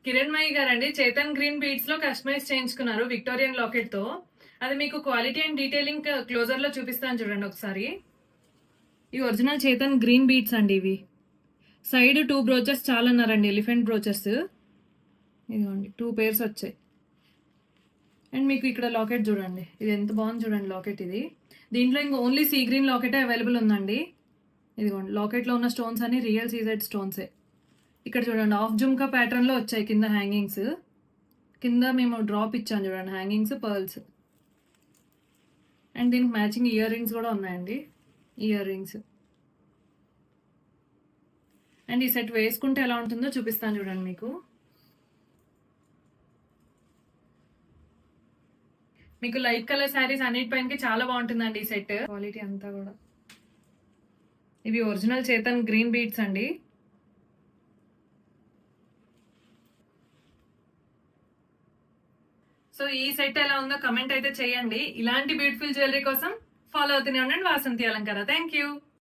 కిరణ్మయి గారండి Chetan green beads లో customise చేయించుకున్నారు విక్టోరియన్ లాకెట్ తో. అది మీకు క్వాలిటీ అండ్ డీటెయిలింగ్ క్లోజర్ లో చూపిస్తాను చూడండి ఒకసారి. ఈ ఒరిజినల్ చేతన్ గ్రీన్ బీడ్స్ అండి ఇవి. సైడ్ 2 బ్రోచెస్ చాలా అన్నారండి, ఎలిఫెంట్ బ్రోచెస్. ఇదిగోండి 2 పేర్స్ వచ్చాయి. అండ్ మీకు ఇక్కడ లాకెట్ చూడండి, ఇది ఎంత బాగుంది చూడండి లాకెట్ ఇది. దీంట్లో ఇంకా ఓన్లీ సీ గ్రీన్ లాకెటే అవైలబుల్ ఉందండి. ఇదిగోండి లాకెట్లో ఉన్న స్టోన్స్ అన్ని రియల్ సీజెడ్ స్టోన్సే. ఇక్కడ చూడండి హాఫ్ జుమ్కా ప్యాటర్న్ లో వచ్చాయి కింద హ్యాంగింగ్స్. కింద మేము డ్రాప్ ఇచ్చాను చూడండి హ్యాంగింగ్స్, పర్ల్స్. అండ్ దీనికి మ్యాచింగ్ ఇయర్ రింగ్స్ కూడా ఉన్నాయండి, ఇయర్ రింగ్స్. అండ్ ఈ సెట్ వేసుకుంటే ఎలా ఉంటుందో చూపిస్తాను చూడండి మీకు. మీకు లైట్ కలర్ శారీస్ అన్నిటిపైనకి చాలా బాగుంటుందండి ఈ సెట్. క్వాలిటీ అంతా కూడా. ఇవి ఒరిజినల్ చేతన్ గ్రీన్ బీడ్స్ అండి. సో ఈ సెట్ ఎలా ఉందో కమెంట్ అయితే చేయండి. ఇలాంటి బ్యూటిఫుల్ జ్యువెలరీ కోసం ఫాలో అవుతూనే ఉండండి వాసంతి అలంకార. Thank you.